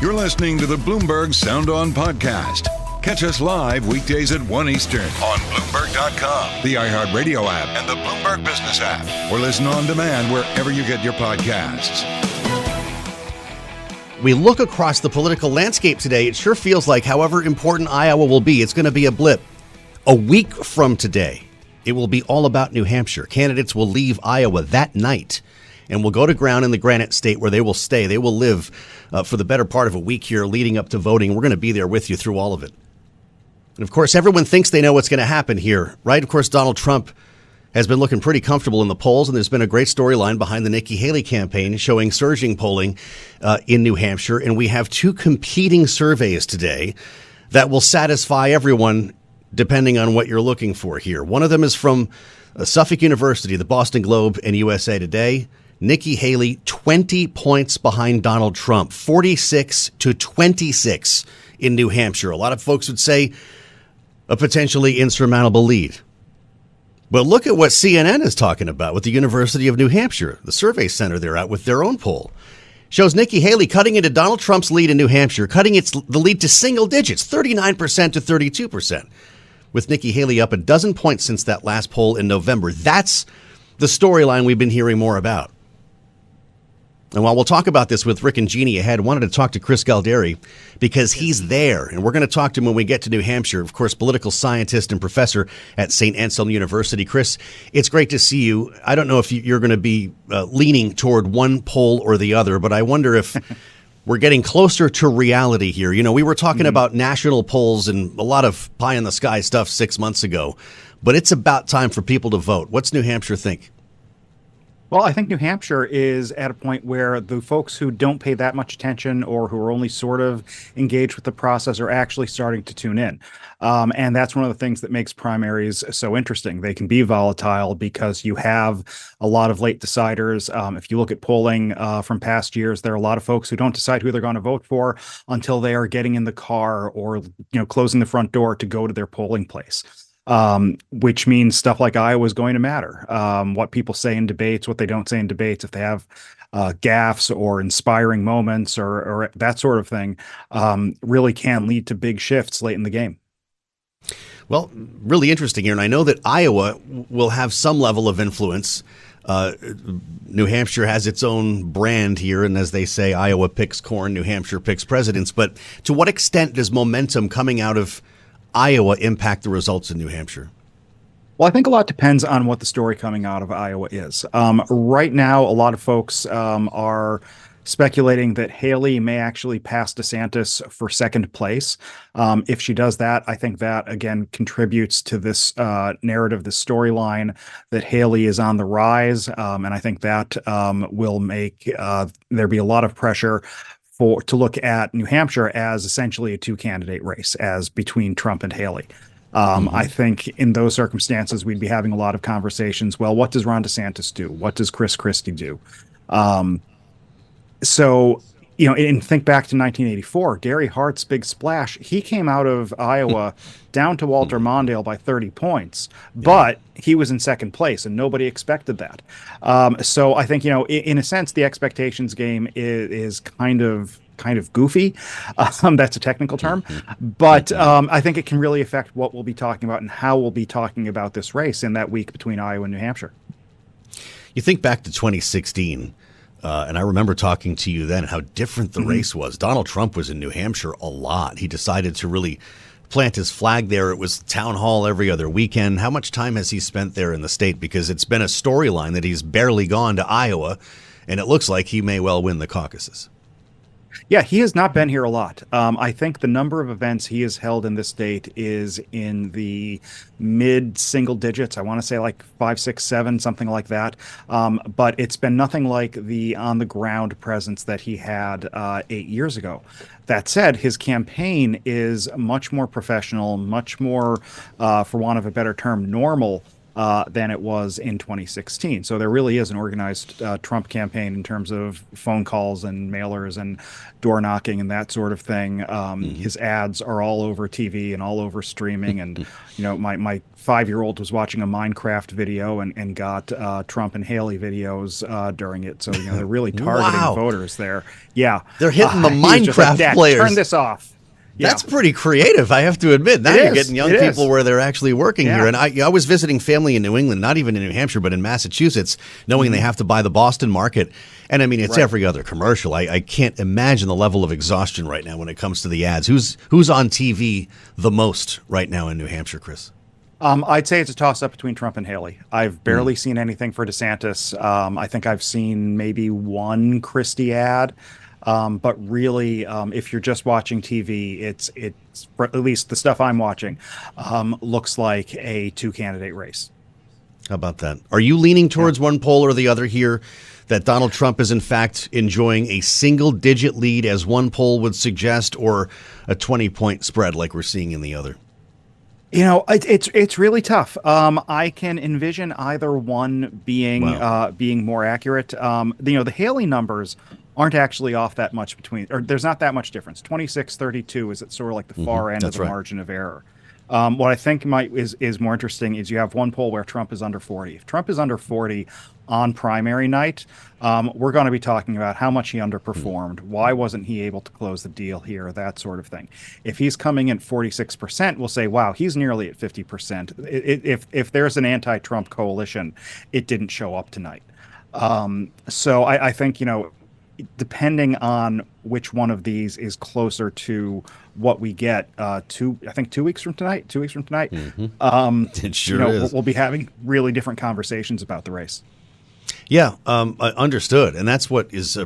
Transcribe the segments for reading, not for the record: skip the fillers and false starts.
You're listening to the Bloomberg Sound On podcast. Catch us live weekdays at 1 Eastern on Bloomberg.com, the iHeartRadio app, and the Bloomberg Business app. Or listen on demand wherever you get your podcasts. We look across the political landscape today. It sure feels like however important Iowa will be, it's going to be a blip. A week from today, it will be all about New Hampshire. Candidates will leave Iowa that night and will go to ground in the Granite State where they will stay. They will live for the better part of a week here leading up to voting. We're going to be there with you through all of it. And of course, everyone thinks they know what's going to happen here, right? Of course, Donald Trump has been looking pretty comfortable in the polls, and there's been a great storyline behind the Nikki Haley campaign showing surging polling in New Hampshire. And we have two competing surveys today that will satisfy everyone depending on what you're looking for here. One of them is from Suffolk University, the Boston Globe, and USA Today. Nikki Haley, 20 points behind Donald Trump, 46 to 26 in New Hampshire. A lot of folks would say a potentially insurmountable lead. But look at what CNN is talking about with the University of New Hampshire. The survey center they're at with their own poll shows Nikki Haley cutting into Donald Trump's lead in New Hampshire, cutting the lead to single digits, 39% to 32%, with Nikki Haley up a dozen points since that last poll in November. That's the storyline we've been hearing more about. And while we'll talk about this with Rick and Jeanne ahead, I wanted to talk to Chris Galdieri because he's there. And we're going to talk to him when we get to New Hampshire. Of course, political scientist and professor at St. Anselm University. Chris, it's great to see you. I don't know if you're going to be leaning toward one poll or the other, but I wonder if we're getting closer to reality here. You know, we were talking about national polls and a lot of pie in the sky stuff 6 months ago, but it's about time for people to vote. What's New Hampshire think? Well, I think New Hampshire is at a point where the folks who don't pay that much attention or who are only sort of engaged with the process are actually starting to tune in. And that's one of the things that makes primaries so interesting. They can be volatile because you have a lot of late deciders. If you look at polling from past years, there are a lot of folks who don't decide who they're going to vote for until they are getting in the car or, closing the front door to go to their polling place. Which means stuff like Iowa is going to matter. What people say in debates, what they don't say in debates, if they have gaffes or inspiring moments or that sort of thing, really can lead to big shifts late in the game. Well, really interesting here. And I know that Iowa will have some level of influence. New Hampshire has its own brand here. And as they say, Iowa picks corn, New Hampshire picks presidents. But to what extent does momentum coming out of Iowa impact the results in New Hampshire? Well, I think a lot depends on what the story coming out of Iowa is. Right now, a lot of folks are speculating that Haley may actually pass DeSantis for second place. If she does that, I think that, again, contributes to this narrative, this storyline that Haley is on the rise. And I think that will make there be a lot of pressure to look at New Hampshire as essentially a two-candidate race, as between Trump and Haley. I think in those circumstances, we'd be having a lot of conversations. Well, what does Ron DeSantis do? What does Chris Christie do? So, and think back to 1984, Gary Hart's big splash. He came out of Iowa down to Walter Mondale by 30 points, but he was in second place and nobody expected that. So I think, in a sense, the expectations game is kind of goofy. That's a technical term, but I think it can really affect what we'll be talking about and how we'll be talking about this race in that week between Iowa and New Hampshire. You think back to 2016, and I remember talking to you then how different the race was. Donald Trump was in New Hampshire a lot. He decided to really plant his flag there. It was town hall every other weekend. How much time has he spent there in the state? Because it's been a storyline that he's barely gone to Iowa, and it looks like he may well win the caucuses. Yeah, he has not been here a lot. I think the number of events he has held in this state is in the mid single digits. I want to say like 5, 6, 7, something like that. But it's been nothing like the on the ground presence that he had 8 years ago. That said, his campaign is much more professional, much more, for want of a better term, normal than it was in 2016. So there really is an organized Trump campaign in terms of phone calls and mailers and door knocking and that sort of thing. His ads are all over TV and all over streaming. And, my 5-year-old was watching a Minecraft video and got Trump and Haley videos during it. So, they're really targeting voters there. Yeah. They're hitting the Minecraft players. Turn this off. That's pretty creative, I have to admit. Now you're getting young people where they're actually working here. And I was visiting family in New England, not even in New Hampshire, but in Massachusetts, knowing they have to buy the Boston market. And I mean, it's every other commercial. I can't imagine the level of exhaustion right now when it comes to the ads. Who's on TV the most right now in New Hampshire, Chris? I'd say it's a toss-up between Trump and Haley. I've barely seen anything for DeSantis. I think I've seen maybe one Christie ad. But really, if you're just watching TV, it's at least the stuff I'm watching, looks like a 2-candidate race. How about that? Are you leaning towards one poll or the other here, that Donald Trump is in fact enjoying a single-digit lead, as one poll would suggest, or a 20-point spread like we're seeing in the other? It's really tough. I can envision either one being more accurate. The Haley numbers aren't actually off that much or there's not that much difference. 26-32 is at sort of like the far end of the margin of error. What I think is more interesting is you have one poll where Trump is under 40. If Trump is under 40 on primary night, we're going to be talking about how much he underperformed. Why wasn't he able to close the deal here? That sort of thing. If he's coming in 46%, we'll say, wow, he's nearly at 50%. If there's an anti-Trump coalition, it didn't show up tonight. So I think, depending on which one of these is closer to what we get, 2 weeks from tonight. It sure is. We'll be having really different conversations about the race. Yeah, understood. And that's what is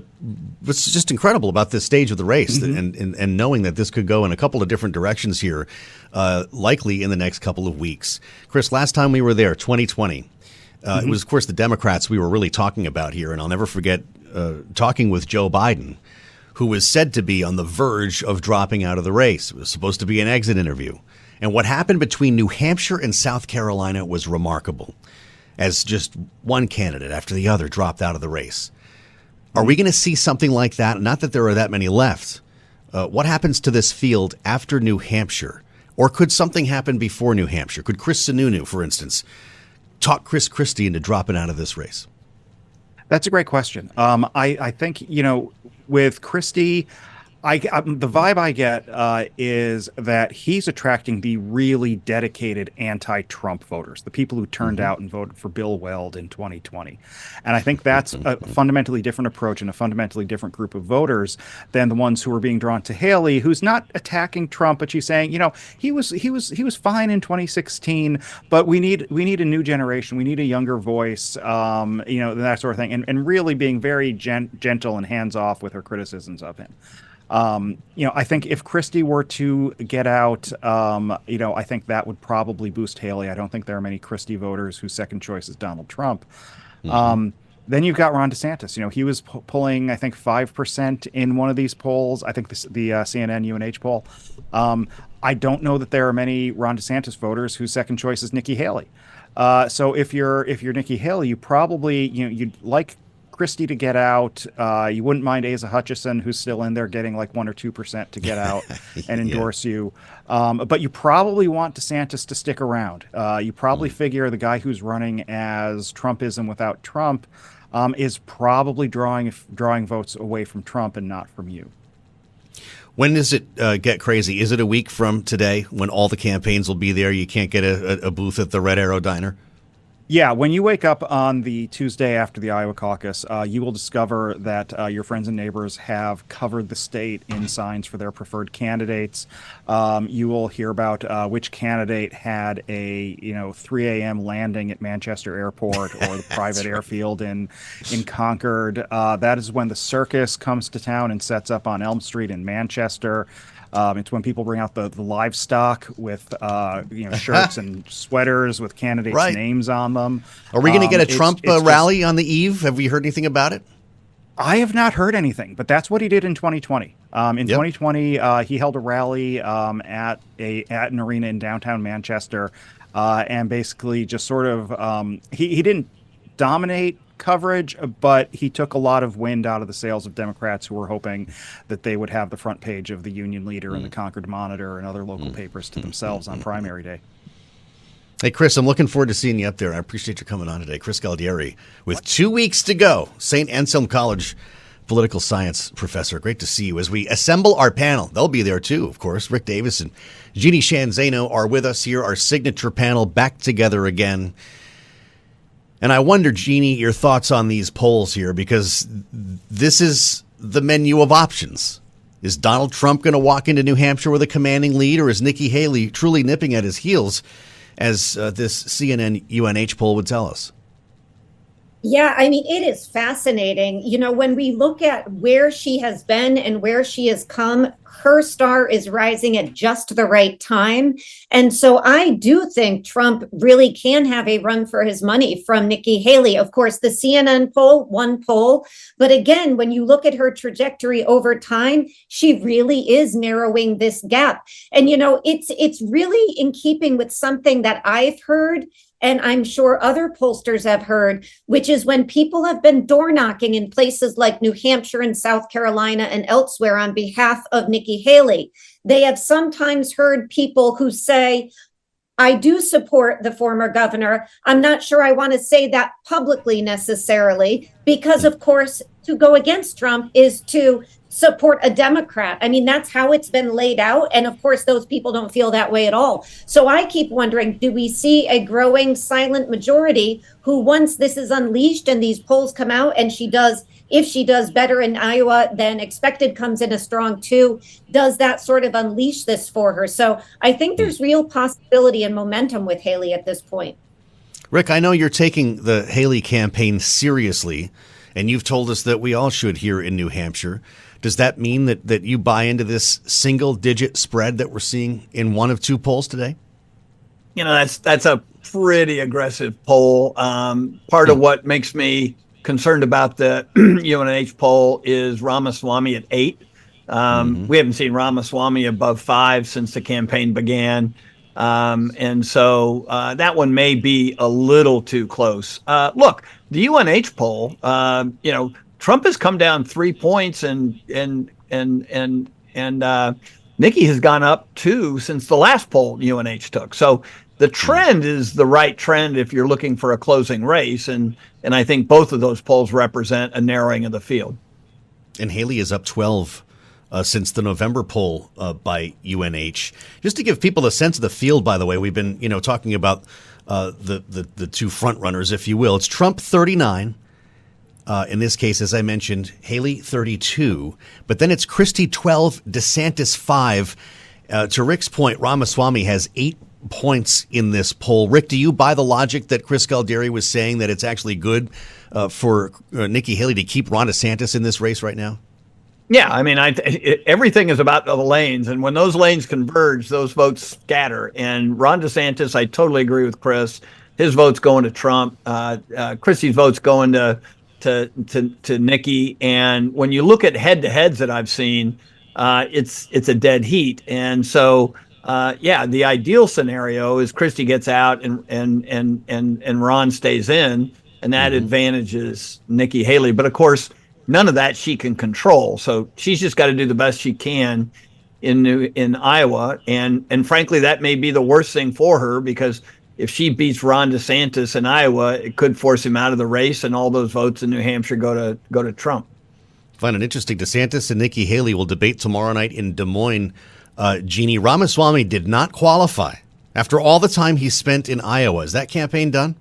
what's just incredible about this stage of the race, and knowing that this could go in a couple of different directions here, likely in the next couple of weeks. Chris, last time we were there, 2020, it was, of course, the Democrats we were really talking about here. And I'll never forget talking with Joe Biden, who was said to be on the verge of dropping out of the race. It was supposed to be an exit interview. And what happened between New Hampshire and South Carolina was remarkable, as just one candidate after the other dropped out of the race. Are we going to see something like that? Not that there are that many left. What happens to this field after New Hampshire? Or could something happen before New Hampshire? Could Chris Sununu, for instance, talk Chris Christie into dropping out of this race? That's a great question. I think, with Christie, the vibe I get is that he's attracting the really dedicated anti-Trump voters, the people who turned out and voted for Bill Weld in 2020. And I think that's a fundamentally different approach and a fundamentally different group of voters than the ones who are being drawn to Haley, who's not attacking Trump, but she's saying, he was fine in 2016, but we need a new generation. We need a younger voice, that sort of thing, and really being very gentle and hands off with her criticisms of him. I think if Christie were to get out, I think that would probably boost Haley. I don't think there are many Christie voters whose second choice is Donald Trump. Then you've got Ron DeSantis. He was pulling, I think, 5% in one of these polls. I think the CNN UNH poll. I don't know that there are many Ron DeSantis voters whose second choice is Nikki Haley. So if you're Nikki Haley, you probably, you'd like Christie to get out. You wouldn't mind Asa Hutchison, who's still in there, getting like 1 or 2% to get out and endorse you. But you probably want DeSantis to stick around. You probably figure the guy who's running as Trumpism without Trump is probably drawing votes away from Trump and not from you. When does it get crazy? Is it a week from today when all the campaigns will be there? You can't get a booth at the Red Arrow Diner? Yeah, when you wake up on the Tuesday after the Iowa caucus, you will discover that your friends and neighbors have covered the state in signs for their preferred candidates. You will hear about which candidate had a 3 a.m. landing at Manchester Airport or the private airfield in Concord. That is when the circus comes to town and sets up on Elm Street in Manchester. It's when people bring out the livestock with shirts and sweaters with candidates' names on them. Are we going to get a Trump rally on the eve? Have we heard anything about it? I have not heard anything, but that's what he did in 2020. In 2020, he held a rally at an arena in downtown Manchester. and basically just sort of he didn't dominate coverage, but he took a lot of wind out of the sails of Democrats who were hoping that they would have the front page of the Union Leader and the Concord Monitor and other local papers to themselves on primary day. Hey, Chris, I'm looking forward to seeing you up there. I appreciate you coming on today. Chris Galdieri, with 2 weeks to go, St. Anselm College political science professor. Great to see you as we assemble our panel. They'll be there too, of course. Rick Davis and Jeanne Zaino are with us here, our signature panel back together again. And I wonder, Jeanne, your thoughts on these polls here, because this is the menu of options. Is Donald Trump going to walk into New Hampshire with a commanding lead, or is Nikki Haley truly nipping at his heels, as this CNN UNH poll would tell us? Yeah, I mean, it is fascinating. You know, when we look at where she has been and where she has come, her star is rising at just the right time. And so I do think Trump really can have a run for his money from Nikki Haley. Of course, the CNN poll, one poll. But again, when you look at her trajectory over time, she really is narrowing this gap. And, you know, it's really in keeping with something that I've heard, and I'm sure other pollsters have heard, which is when people have been door knocking in places like New Hampshire and South Carolina and elsewhere on behalf of Nikki Haley, they have sometimes heard people who say, I do support the former governor. I'm not sure I want to say that publicly necessarily, because, of course, to go against Trump is to support a Democrat. I mean, that's how it's been laid out. And of course, those people don't feel that way at all. So I keep wondering, do we see a growing silent majority who, once this is unleashed and these polls come out and if she does better in Iowa than expected, comes in a strong 2, does that sort of unleash this for her? So I think there's real possibility and momentum with Haley at this point. Rick, I know you're taking the Haley campaign seriously, and you've told us that we all should here in New Hampshire. Does that mean that you buy into this single-digit spread that we're seeing in one of 2 polls today? You know, that's a pretty aggressive poll. Part of what makes me concerned about the UNH poll is Ramaswamy at 8. We haven't seen Ramaswamy above 5 since the campaign began. And so that one may be a little too close. Look, the UNH poll, Trump has come down 3 points and Nikki has gone up 2 since the last poll UNH took. So the trend is the right trend if you're looking for a closing race. And I think both of those polls represent a narrowing of the field. And Haley is up 12 since the November poll by UNH. Just to give people a sense of the field, by the way, we've been talking about the 2 front runners, if you will. It's Trump 39. In this case, as I mentioned, Haley 32, but then it's Christie 12, DeSantis 5. To Rick's point, Ramaswamy has 8 points in this poll. Rick, do you buy the logic that Chris Galdieri was saying, that it's actually good for Nikki Haley to keep Ron DeSantis in this race right now? Yeah, I mean, everything is about the lanes, and when those lanes converge, those votes scatter. And Ron DeSantis, I totally agree with Chris. His vote's going to Trump. Christie's vote's going to Nikki. And when you look at head-to-heads that I've seen, it's a dead heat. And so, the ideal scenario is Christie gets out and Ron stays in, and that advantages Nikki Haley. But of course, none of that she can control. So she's just got to do the best she can in Iowa. And frankly, that may be the worst thing for her, because if she beats Ron DeSantis in Iowa, it could force him out of the race, and all those votes in New Hampshire go to Trump. Find it interesting. DeSantis and Nikki Haley will debate tomorrow night in Des Moines. Jeanne, Ramaswamy did not qualify after all the time he spent in Iowa. Is that campaign done?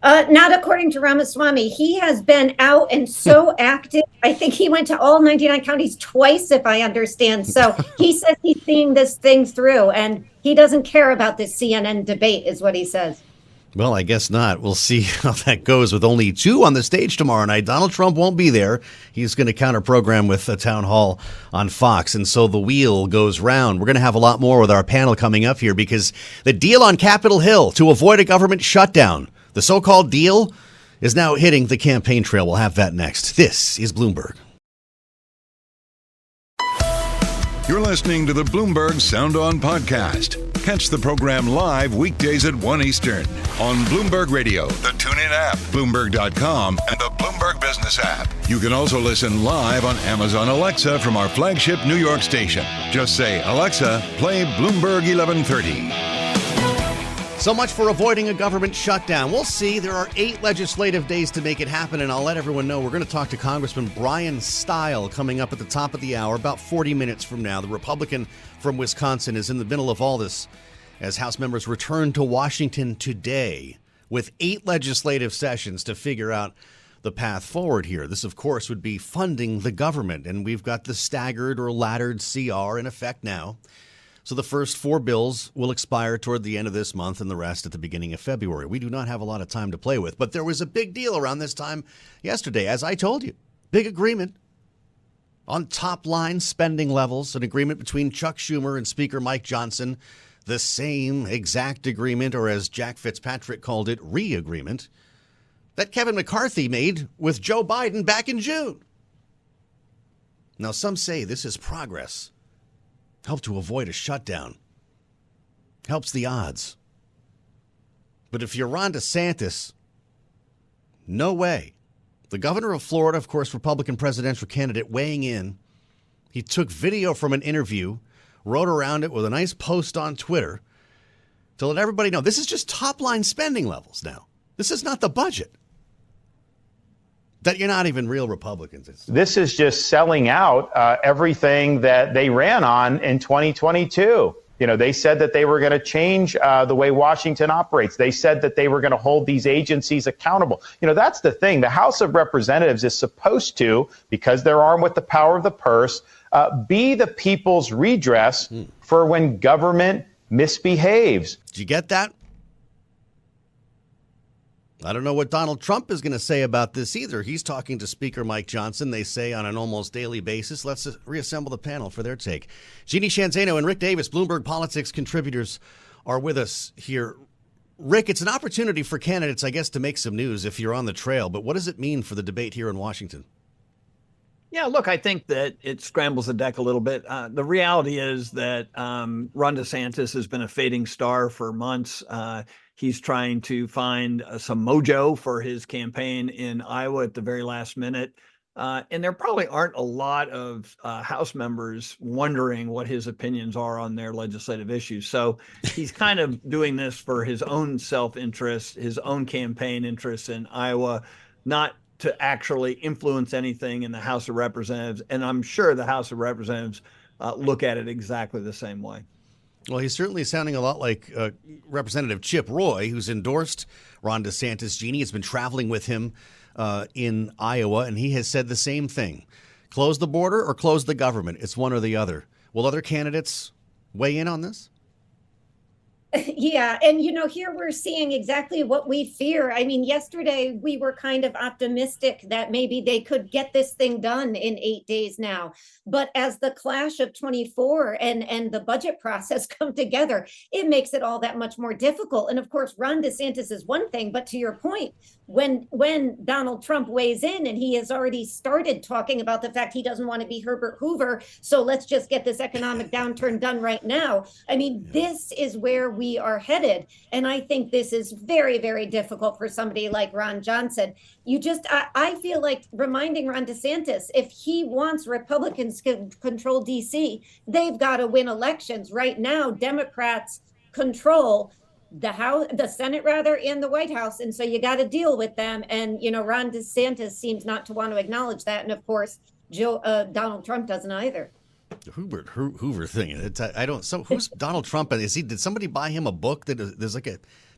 Not according to Ramaswamy. He has been out and so active. I think he went to all 99 counties twice, if I understand. So he says he's seeing this thing through, and he doesn't care about this CNN debate, is what he says. Well, I guess not. We'll see how that goes with only 2 on the stage tomorrow night. Donald Trump won't be there. He's going to counter-program with a town hall on Fox. And so the wheel goes round. We're going to have a lot more with our panel coming up here, because the deal on Capitol Hill to avoid a government shutdown, the so-called deal, is now hitting the campaign trail. We'll have that next. This is Bloomberg. You're listening to the Bloomberg Sound On podcast. Catch the program live weekdays at 1 Eastern on Bloomberg Radio, the TuneIn app, Bloomberg.com, and the Bloomberg Business app. You can also listen live on Amazon Alexa from our flagship New York station. Just say, Alexa, play Bloomberg 1130. So much for avoiding a government shutdown. We'll see. There are 8 legislative days to make it happen, and I'll let everyone know we're going to talk to Congressman Bryan Steil coming up at the top of the hour, about 40 minutes from now. The Republican from Wisconsin is in the middle of all this as House members return to Washington today with 8 legislative sessions to figure out the path forward here. This, of course, would be funding the government, and we've got the staggered or laddered CR in effect now. So the first 4 bills will expire toward the end of this month and the rest at the beginning of February. We do not have a lot of time to play with, but there was a big deal around this time yesterday, as I told you. Big agreement on top line spending levels, an agreement between Chuck Schumer and Speaker Mike Johnson, the same exact agreement, or as Jack Fitzpatrick called it, re-agreement, that Kevin McCarthy made with Joe Biden back in June. Now, some say this is progress. Help to avoid a shutdown. Helps the odds. But if you're Ron DeSantis, no way. The governor of Florida, of course, Republican presidential candidate, weighing in. He took video from an interview, wrote around it with a nice post on Twitter to let everybody know this is just top-line spending levels now. This is not the budget. That you're not even real Republicans. This is just selling out everything that they ran on in 2022. You know, they said that they were going to change the way Washington operates. They said that they were going to hold these agencies accountable. You know, that's the thing. The House of Representatives is supposed to, because they're armed with the power of the purse, be the people's redress for when government misbehaves. Did you get that? I don't know what Donald Trump is going to say about this either. He's talking to Speaker Mike Johnson, they say, on an almost daily basis. Let's reassemble the panel for their take. Jeanne, Zaino, and Rick Davis, Bloomberg Politics contributors, are with us here. Rick, it's an opportunity for candidates, I guess, to make some news if you're on the trail. But what does it mean for the debate here in Washington? Yeah, look, I think that it scrambles the deck a little bit. The reality is that Ron DeSantis has been a fading star for months. He's trying to find some mojo for his campaign in Iowa at the very last minute. And there probably aren't a lot of House members wondering what his opinions are on their legislative issues. So he's kind of doing this for his own self-interest, his own campaign interests in Iowa, not to actually influence anything in the House of Representatives. And I'm sure the House of Representatives look at it exactly the same way. Well, he's certainly sounding a lot like Representative Chip Roy, who's endorsed Ron DeSantis. Jeanne has been traveling with him in Iowa, and he has said the same thing. Close the border or close the government. It's one or the other. Will other candidates weigh in on this? Yeah. And, you know, here we're seeing exactly what we fear. I mean, yesterday we were kind of optimistic that maybe they could get this thing done in 8 days now. But as the clash of 24 and the budget process come together, it makes it all that much more difficult. And of course, Ron DeSantis is one thing. But to your point, when Donald Trump weighs in and he has already started talking about the fact he doesn't want to be Herbert Hoover, so let's just get this economic downturn done right now. I mean, this is where we are headed. And I think this is very, very difficult for somebody like Ron Johnson. I feel like reminding Ron DeSantis, if he wants Republicans to control DC, they've got to win elections. Right now, Democrats control the Senate rather, and the White House. And so you got to deal with them. And, you know, Ron DeSantis seems not to want to acknowledge that. And of course, Donald Trump doesn't either. The Hoover thing. So who's Donald Trump? And did somebody buy him a book there's like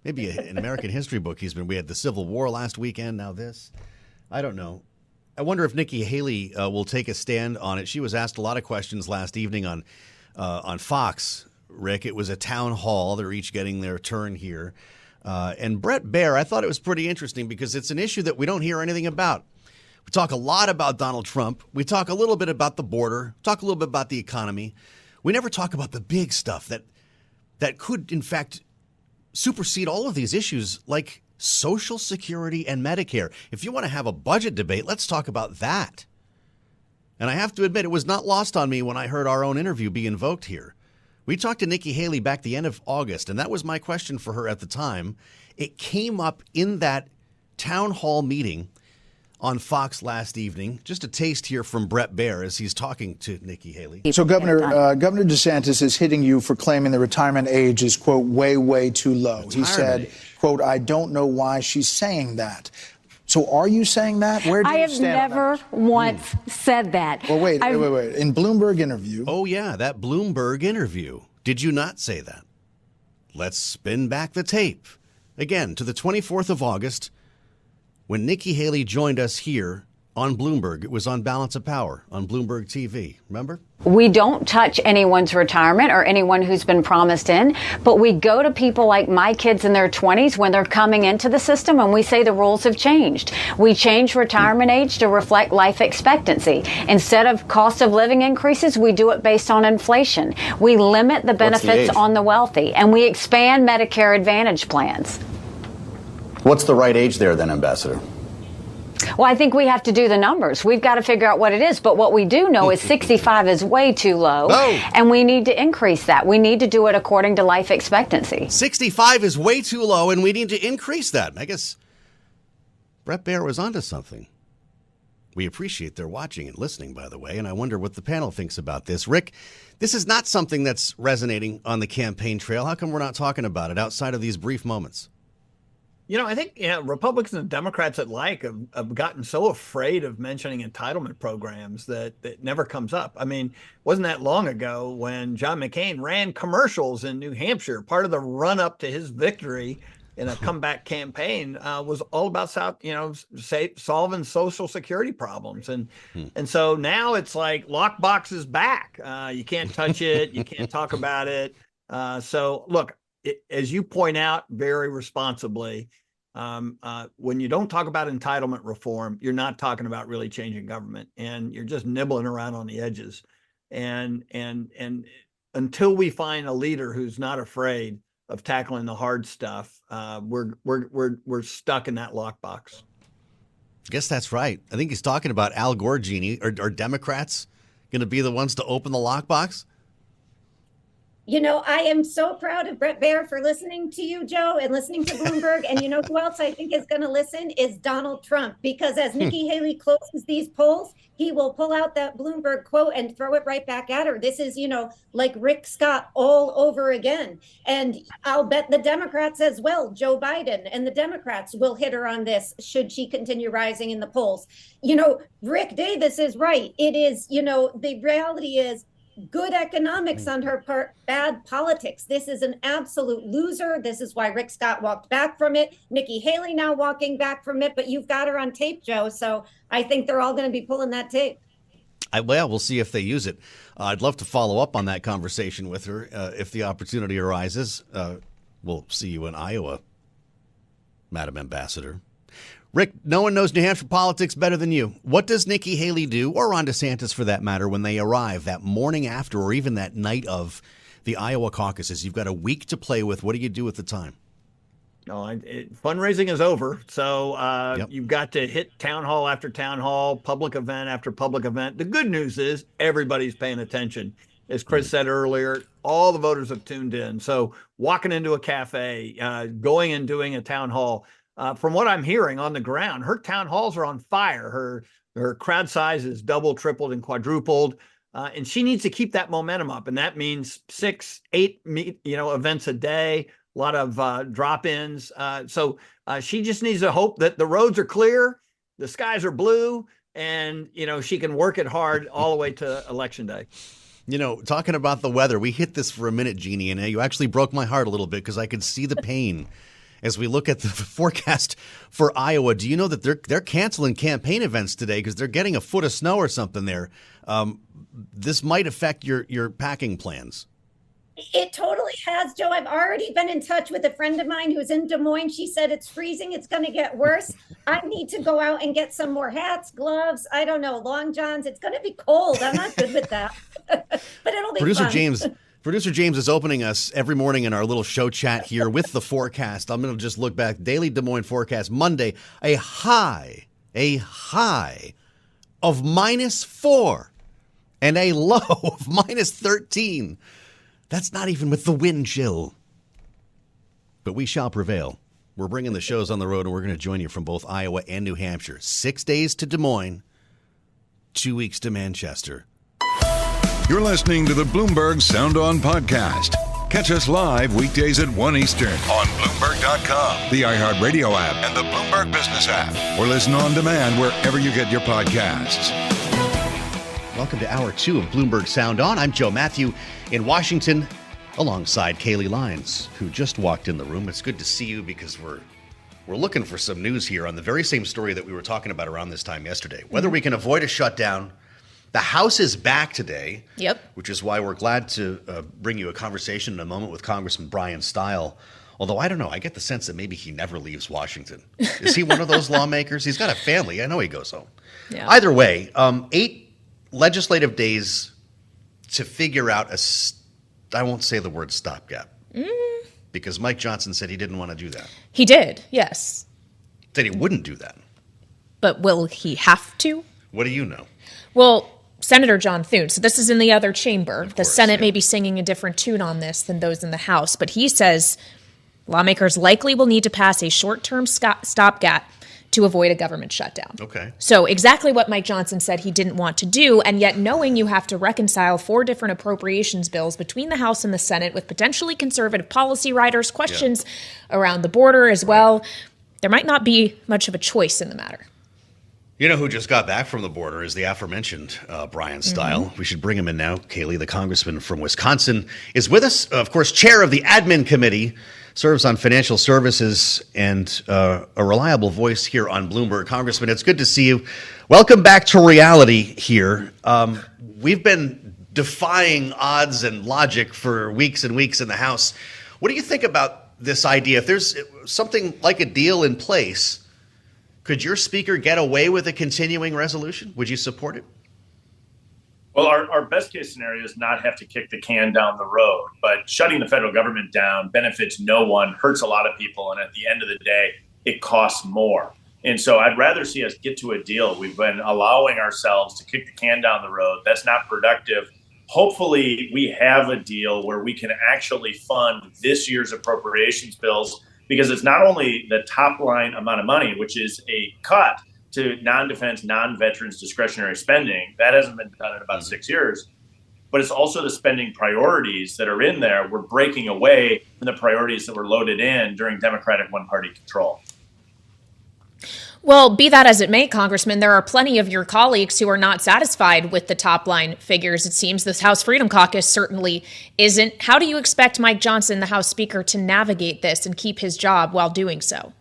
maybe an American history book we had the Civil War last weekend. Now this, I don't know. I wonder if Nikki Haley will take a stand on it. She was asked a lot of questions last evening on Fox. Rick, it was a town hall. They're each getting their turn here. And Brett Baier, I thought it was pretty interesting because it's an issue that we don't hear anything about. We talk a lot about Donald Trump. We talk a little bit about the border, talk a little bit about the economy. We never talk about the big stuff that could, in fact, supersede all of these issues like Social Security and Medicare. If you want to have a budget debate, let's talk about that. And I have to admit, it was not lost on me when I heard our own interview be invoked here. We talked to Nikki Haley back the end of August, and that was my question for her at the time. It came up in that town hall meeting on Fox last evening. Just a taste here from Brett Baer as he's talking to Nikki Haley. So Governor DeSantis is hitting you for claiming the retirement age is, quote, way, way too low. He said, quote, I don't know why she's saying that. So are you saying that? Where do you stand? I have never once said that. Well, wait. In Bloomberg interview. Oh, yeah, that Bloomberg interview. Did you not say that? Let's spin back the tape. Again, to the 24th of August, when Nikki Haley joined us here on Bloomberg. It was on Balance of Power on Bloomberg TV. Remember? We don't touch anyone's retirement or anyone who's been promised in, but we go to people like my kids in their 20s when they're coming into the system and we say the rules have changed. We change retirement age to reflect life expectancy. Instead of cost of living increases, we do it based on inflation. We limit the benefits on the wealthy, and we expand Medicare Advantage plans. What's the right age there then, Ambassador? Well, I think we have to do the numbers. We've got to figure out what it is. But what we do know is 65 is way too low, and we need to increase that. We need to do it according to life expectancy. 65 is way too low, and we need to increase that. I guess Brett Baer was onto something. We appreciate their watching and listening, by the way, and I wonder what the panel thinks about this. Rick, this is not something that's resonating on the campaign trail. How come we're not talking about it outside of these brief moments? You know, I think Republicans and Democrats alike have gotten so afraid of mentioning entitlement programs that it never comes up. I mean, wasn't that long ago when John McCain ran commercials in New Hampshire? Part of the run up to his victory in a comeback campaign was all about solving Social Security problems. And so now it's like lockbox is back. You can't touch it. You can't talk about it. So look, as you point out very responsibly, when you don't talk about entitlement reform, you're not talking about really changing government, and you're just nibbling around on the edges. And until we find a leader who's not afraid of tackling the hard stuff, we're stuck in that lockbox. I guess that's right. I think he's talking about Al Gore, Jeanne. Are Democrats going to be the ones to open the lockbox? You know, I am so proud of Brett Baer for listening to you, Joe, and listening to Bloomberg. And you know who else I think is going to listen is Donald Trump, because as Nikki Haley closes these polls, he will pull out that Bloomberg quote and throw it right back at her. This is, like Rick Scott all over again. And I'll bet the Democrats as well, Joe Biden and the Democrats will hit her on this should she continue rising in the polls. Rick Davis is right. It is, the reality is, good economics on her part, bad politics. This is an absolute loser. This is why Rick Scott walked back from it. Nikki Haley now walking back from it, but you've got her on tape, Joe. So I think they're all going to be pulling that tape. Well, we'll see if they use it. I'd love to follow up on that conversation with her if the opportunity arises. We'll see you in Iowa, Madam Ambassador. Rick, no one knows New Hampshire politics better than you. What does Nikki Haley do, or Ron DeSantis for that matter, when they arrive that morning after or even that night of the Iowa caucuses? You've got a week to play with. What do you do at the time? Fundraising is over. So You've got to hit town hall after town hall, public event after public event. The good news is everybody's paying attention. As Chris said earlier, all the voters have tuned in. So walking into a cafe, going and doing a town hall, from what I'm hearing on the ground, her town halls are on fire. Her crowd size is doubled, tripled, and quadrupled, and she needs to keep that momentum up. And that means 6, 8, events a day, a lot of drop-ins. So she just needs to hope that the roads are clear, the skies are blue, and she can work it hard all the way to Election Day. Talking about the weather, we hit this for a minute, Jeanne, and you actually broke my heart a little bit because I could see the pain. As we look at the forecast for Iowa, do you know that they're canceling campaign events today because they're getting a foot of snow or something there? This might affect your packing plans. It totally has, Joe. I've already been in touch with a friend of mine who's in Des Moines. She said it's freezing. It's going to get worse. I need to go out and get some more hats, gloves, I don't know, long johns. It's going to be cold. I'm not good with that, but it'll be fun. Producer James is opening us every morning in our little show chat here with the forecast. I'm going to just look back. Daily Des Moines forecast. Monday, a high of -4 and a low of -13. That's not even with the wind chill. But we shall prevail. We're bringing the shows on the road, and we're going to join you from both Iowa and New Hampshire. 6 days to Des Moines, 2 weeks to Manchester. You're listening to the Bloomberg Sound On podcast. Catch us live weekdays at 1 Eastern on Bloomberg.com, the iHeartRadio app, and the Bloomberg Business app. Or listen on demand wherever you get your podcasts. Welcome to Hour 2 of Bloomberg Sound On. I'm Joe Mathieu in Washington, alongside Kailey Leinz, who just walked in the room. It's good to see you because we're looking for some news here on the very same story that we were talking about around this time yesterday. Whether we can avoid a shutdown. The House is back today. Yep. Which is why we're glad to bring you a conversation in a moment with Congressman Bryan Steil. Although, I don't know, I get the sense that maybe he never leaves Washington. Is he one of those lawmakers? He's got a family. I know he goes home. Yeah. Either way, 8 legislative days to figure out I won't say the word stopgap. Because Mike Johnson said he didn't want to do that. He did, yes. Said he wouldn't do that. But will he have to? What do you know? Well, Senator John Thune, so this is in the other chamber. The Senate yeah. may be singing a different tune on this than those in the House, but he says lawmakers likely will need to pass a short-term stopgap to avoid a government shutdown. Okay. So exactly what Mike Johnson said he didn't want to do, and yet knowing you have to reconcile 4 different appropriations bills between the House and the Senate with potentially conservative policy writers, questions around the border as well, there might not be much of a choice in the matter. You know who just got back from the border is the aforementioned Bryan Steil. Mm-hmm. We should bring him in now. Kailey, the congressman from Wisconsin, is with us. Of course, chair of the admin committee, serves on financial services, and a reliable voice here on Bloomberg. Congressman, it's good to see you. Welcome back to reality here. We've been defying odds and logic for weeks and weeks in the House. What do you think about this idea? If there's something like a deal in place, could your speaker get away with a continuing resolution? Would you support it? Well, our best case scenario is not have to kick the can down the road, but shutting the federal government down benefits no one, hurts a lot of people, and at the end of the day, it costs more. And so I'd rather see us get to a deal. We've been allowing ourselves to kick the can down the road. That's not productive. Hopefully, we have a deal where we can actually fund this year's appropriations bills, because it's not only the top line amount of money, which is a cut to non-defense, non-veterans discretionary spending. That hasn't been done in about 6 years. But it's also the spending priorities that are in there. We're breaking away from the priorities that were loaded in during Democratic one-party control. Well, be that as it may, Congressman, there are plenty of your colleagues who are not satisfied with the top line figures. It seems this House Freedom Caucus certainly isn't. How do you expect Mike Johnson, the House Speaker, to navigate this and keep his job while doing so?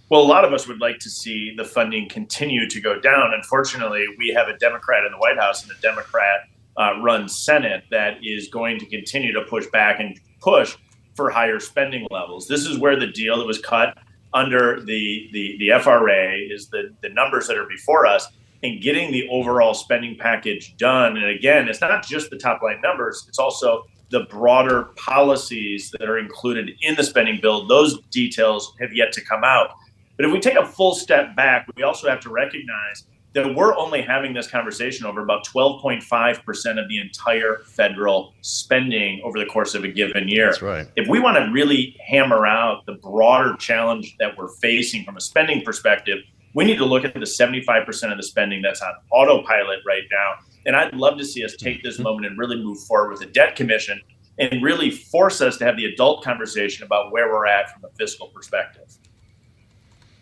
Well, a lot of us would like to see the funding continue to go down. Unfortunately, we have a Democrat in the White House and a Democrat-run Senate that is going to continue to push back and push for higher spending levels. This is where the deal that was cut under the FRA is the numbers that are before us, and getting the overall spending package done. And again, it's not just the top line numbers, it's also the broader policies that are included in the spending bill. Those details have yet to come out. But if we take a full step back, we also have to recognize that we're only having this conversation over about 12.5% of the entire federal spending over the course of a given year. That's right. If we want to really hammer out the broader challenge that we're facing from a spending perspective, we need to look at the 75% of the spending that's on autopilot right now. And I'd love to see us take this moment and really move forward with a debt commission and really force us to have the adult conversation about where we're at from a fiscal perspective.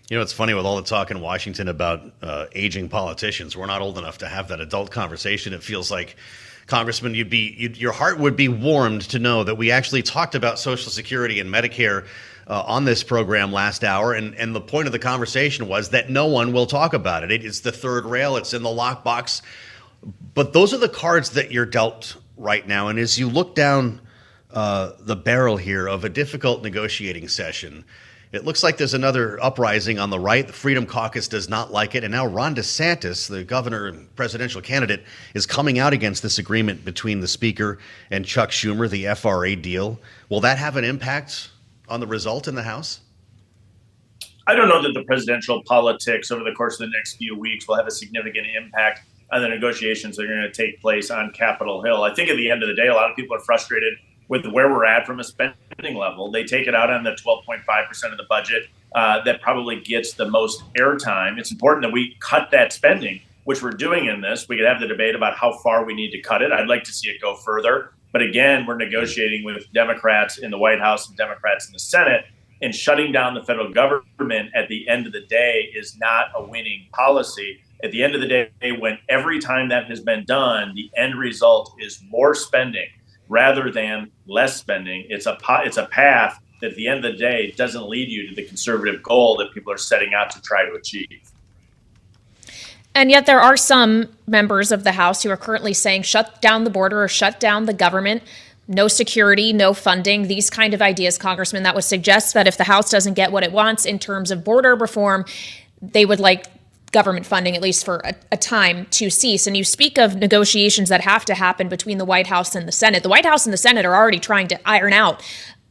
You know, it's funny with all the talk in Washington about aging politicians. We're not old enough to have that adult conversation. It feels like, Congressman, your heart would be warmed to know that we actually talked about Social Security and Medicare on this program last hour. And the point of the conversation was that no one will talk about it. It's the third rail. It's in the lockbox. But those are the cards that you're dealt right now. And as you look down the barrel here of a difficult negotiating session, it looks like there's another uprising on the right. The Freedom Caucus does not like it. And now Ron DeSantis, the governor and presidential candidate, is coming out against this agreement between the speaker and Chuck Schumer, the FRA deal. Will that have an impact on the result in the House? I don't know that the presidential politics over the course of the next few weeks will have a significant impact on the negotiations that are going to take place on Capitol Hill. I think at the end of the day, a lot of people are frustrated with where we're at from a spending level. They take it out on the 12.5% of the budget that probably gets the most airtime. It's important that we cut that spending, which we're doing in this. We could have the debate about how far we need to cut it. I'd like to see it go further. But again, we're negotiating with Democrats in the White House and Democrats in the Senate. And shutting down the federal government at the end of the day is not a winning policy. At the end of the day, when every time that has been done, the end result is more spending rather than less spending. It's a path that at the end of the day doesn't lead you to the conservative goal that people are setting out to try to achieve. And yet there are some members of the House who are currently saying shut down the border or shut down the government. No security, no funding, these kind of ideas, Congressman, that would suggest that if the House doesn't get what it wants in terms of border reform, they would like government funding, at least for a time, to cease. And you speak of negotiations that have to happen between the White House and the Senate. The White House and the Senate are already trying to iron out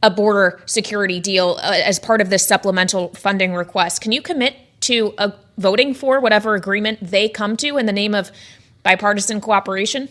a border security deal as part of this supplemental funding request. Can you commit to voting for whatever agreement they come to in the name of bipartisan cooperation?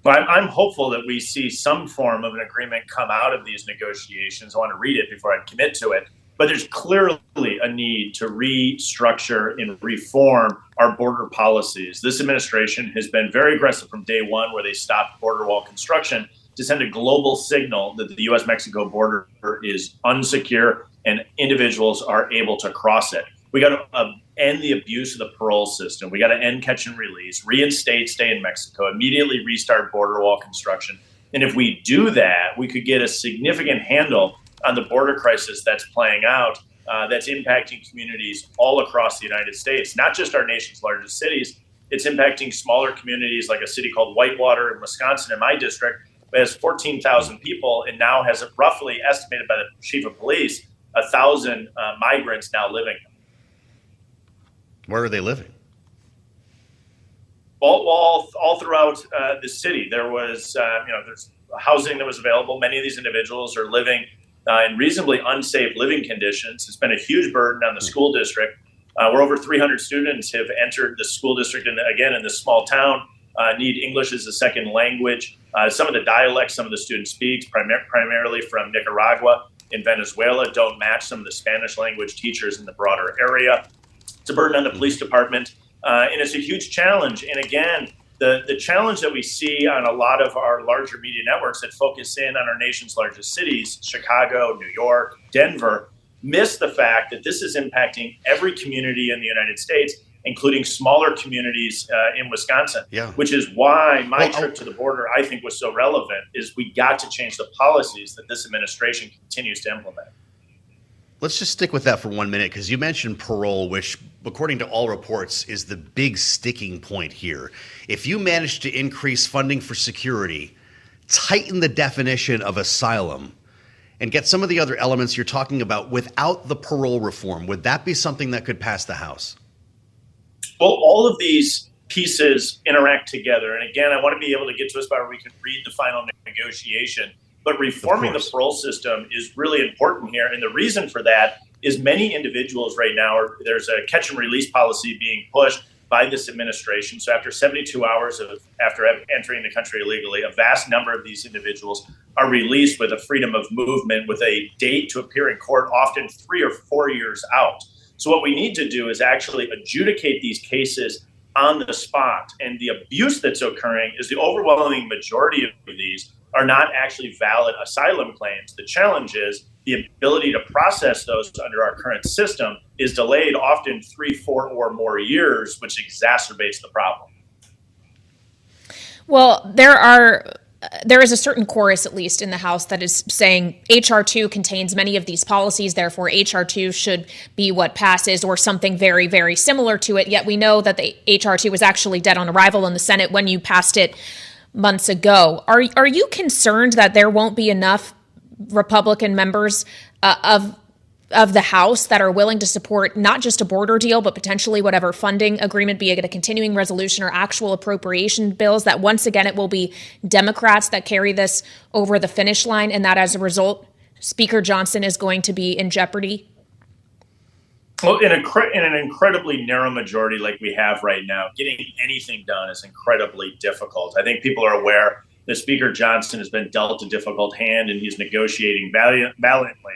Well, I'm hopeful that we see some form of an agreement come out of these negotiations. I want to read it before I commit to it. But there's clearly a need to restructure and reform our border policies. This administration has been very aggressive from day one, where they stopped border wall construction to send a global signal that the U.S.-Mexico border is unsecure and individuals are able to cross it. We got to end the abuse of the parole system. We got to end catch and release, reinstate stay in Mexico, immediately restart border wall construction. And if we do that, we could get a significant handle on the border crisis that's playing out, that's impacting communities all across the United States, not just our nation's largest cities. It's impacting smaller communities like a city called Whitewater in Wisconsin, in my district, that has 14,000 people and now has roughly estimated by the chief of police, 1,000 migrants now living. Where are they living? All throughout the city. There was, there's housing that was available. Many of these individuals are living in reasonably unsafe living conditions. It's been a huge burden on the school district. Where over 300 students have entered the school district, and again, in this small town, need English as a second language. Some of the dialects some of the students speak, primarily from Nicaragua and Venezuela, don't match some of the Spanish language teachers in the broader area. It's a burden on the police department, and it's a huge challenge. And again, the challenge that we see on a lot of our larger media networks that focus in on our nation's largest cities, Chicago, New York, Denver, miss the fact that this is impacting every community in the United States, including smaller communities in Wisconsin, which is why my trip to the border, I think, was so relevant, is we got to change the policies that this administration continues to implement. Let's just stick with that for 1 minute, because you mentioned parole, which, according to all reports, is the big sticking point here. If you manage to increase funding for security, tighten the definition of asylum, and get some of the other elements you're talking about without the parole reform, would that be something that could pass the House? Well, all of these pieces interact together. And again, I want to be able to get to a spot where we can read the final negotiation. But reforming the parole system is really important here. And the reason for that is many individuals right now, there's a catch and release policy being pushed by this administration. So after 72 hours after entering the country illegally, a vast number of these individuals are released with a freedom of movement with a date to appear in court, often 3 or 4 years out. So what we need to do is actually adjudicate these cases on the spot. And the abuse that's occurring is the overwhelming majority of these are not actually valid asylum claims. The challenge is the ability to process those under our current system is delayed often 3, 4, or more years, which exacerbates the problem. Well, there is a certain chorus, at least in the House, that is saying H.R. 2 contains many of these policies, therefore H.R. 2 should be what passes, or something very, very similar to it. Yet we know that the H.R. 2 was actually dead on arrival in the Senate when you passed it months ago. Are you concerned that there won't be enough Republican members of the House that are willing to support not just a border deal, but potentially whatever funding agreement, be it a continuing resolution or actual appropriation bills, that once again it will be Democrats that carry this over the finish line, and that as a result, Speaker Johnson is going to be in jeopardy? Well, in an incredibly narrow majority like we have right now, getting anything done is incredibly difficult. I think people are aware that Speaker Johnson has been dealt a difficult hand, and he's negotiating valiantly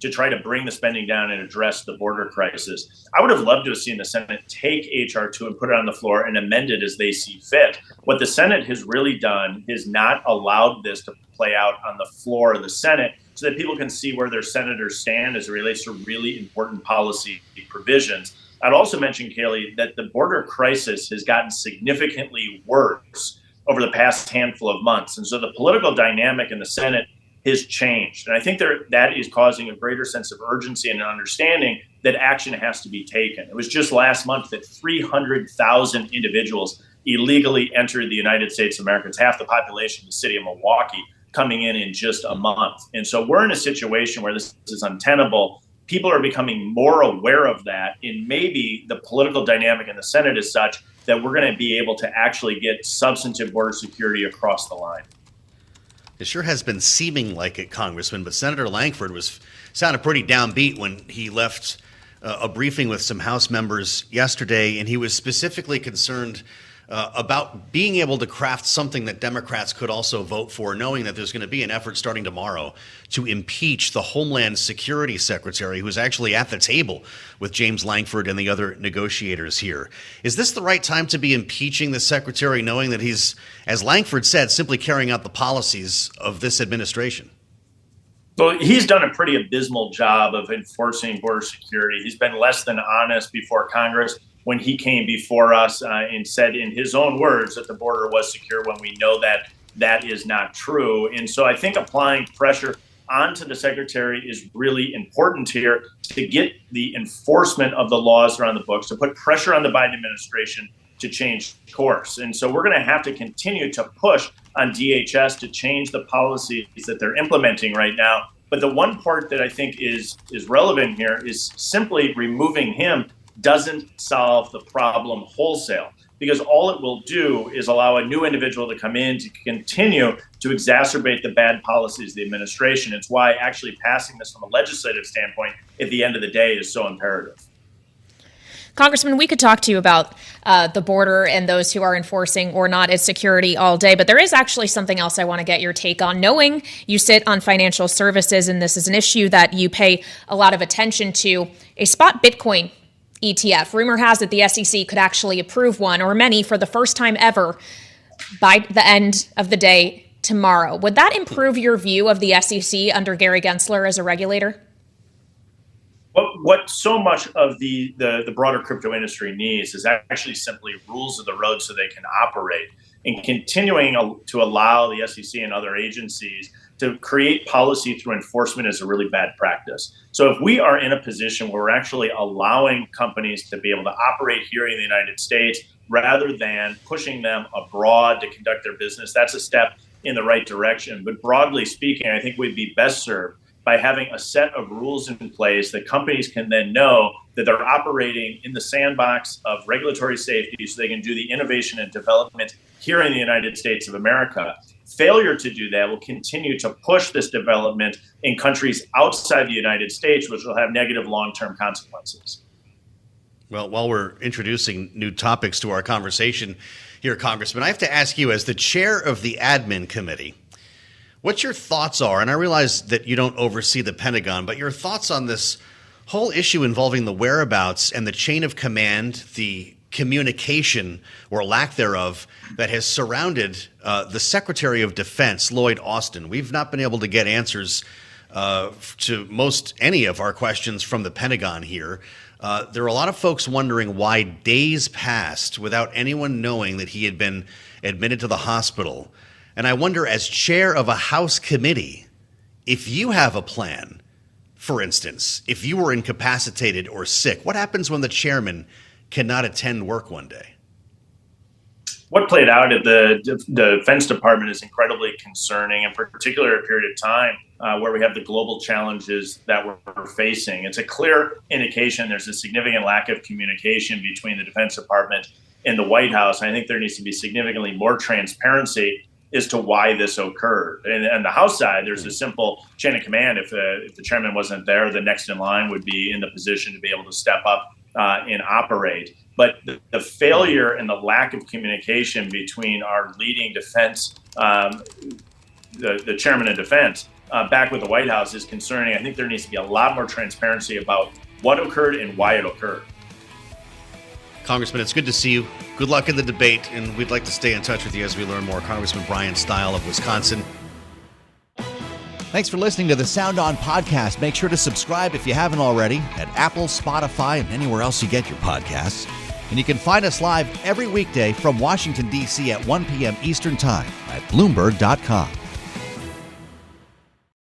to try to bring the spending down and address the border crisis. I would have loved to have seen the Senate take H.R. 2 and put it on the floor and amend it as they see fit. What the Senate has really done is not allowed this to play out on the floor of the Senate so that people can see where their senators stand as it relates to really important policy provisions. I'd also mention, Kailey, that the border crisis has gotten significantly worse over the past handful of months. And so the political dynamic in the Senate has changed. And I think that is causing a greater sense of urgency and understanding that action has to be taken. It was just last month that 300,000 individuals illegally entered the United States of America. It's half the population of the city of Milwaukee coming in just a month. And so we're in a situation where this is untenable. People are becoming more aware of that, and maybe the political dynamic in the Senate is such that we're going to be able to actually get substantive border security across the line. It sure has been seeming like it, Congressman, but Senator Lankford sounded pretty downbeat when he left a briefing with some House members yesterday, and he was specifically concerned about being able to craft something that Democrats could also vote for, knowing that there's going to be an effort starting tomorrow to impeach the Homeland Security Secretary, who's actually at the table with James Lankford and the other negotiators here. Is this the right time to be impeaching the secretary, knowing that he's, as Lankford said, simply carrying out the policies of this administration? Well, he's done a pretty abysmal job of enforcing border security. He's been less than honest before Congress when he came before us and said in his own words that the border was secure when we know that that is not true. And so I think applying pressure onto the secretary is really important here to get the enforcement of the laws around the books, to put pressure on the Biden administration to change course. And so we're going to have to continue to push on DHS to change the policies that they're implementing right now. But the one part that I think is relevant here is simply removing him doesn't solve the problem wholesale, because all it will do is allow a new individual to come in to continue to exacerbate the bad policies of the administration. It's why actually passing this from a legislative standpoint at the end of the day is so imperative. Congressman, we could talk to you about the border and those who are enforcing or not its security all day, but there is actually something else I want to get your take on. Knowing you sit on financial services and this is an issue that you pay a lot of attention to, a spot Bitcoin ETF. Rumor has it the SEC could actually approve one or many for the first time ever by the end of the day tomorrow. Would that improve your view of the SEC under Gary Gensler as a regulator? What so much of the broader crypto industry needs is actually simply rules of the road so they can operate, and continuing to allow the SEC and other agencies to create policy through enforcement is a really bad practice. So if we are in a position where we're actually allowing companies to be able to operate here in the United States rather than pushing them abroad to conduct their business, that's a step in the right direction. But broadly speaking, I think we'd be best served by having a set of rules in place that companies can then know that they're operating in the sandbox of regulatory safety so they can do the innovation and development here in the United States of America. Failure to do that will continue to push this development in countries outside the United States, which will have negative long-term consequences. Well, while we're introducing new topics to our conversation here, Congressman, I have to ask you, as the chair of the admin committee, what your thoughts are, and I realize that you don't oversee the Pentagon, but your thoughts on this whole issue involving the whereabouts and the chain of command, the communication or lack thereof that has surrounded the Secretary of Defense, Lloyd Austin. We've not been able to get answers to most any of our questions from the Pentagon here. There are a lot of folks wondering why days passed without anyone knowing that he had been admitted to the hospital. And I wonder, as chair of a House committee, if you have a plan, for instance, if you were incapacitated or sick, what happens when the chairman cannot attend work one day? What played out at the Defense Department is incredibly concerning, in particular a period of time where we have the global challenges that we're facing. It's a clear indication there's a significant lack of communication between the Defense Department and the White House. I think there needs to be significantly more transparency as to why this occurred. And on the House side, there's a simple chain of command. If the chairman wasn't there, the next in line would be in the position to be able to step up and operate. But the failure and the lack of communication between our leading defense, the chairman of defense, back with the White House is concerning. I think there needs to be a lot more transparency about what occurred and why it occurred. Congressman, it's good to see you. Good luck in the debate, and we'd like to stay in touch with you as we learn more. Congressman Bryan Steil of Wisconsin. Thanks for listening to the Sound On podcast. Make sure to subscribe if you haven't already at Apple, Spotify, and anywhere else you get your podcasts. And you can find us live every weekday from Washington, D.C. at 1 p.m. Eastern Time at Bloomberg.com.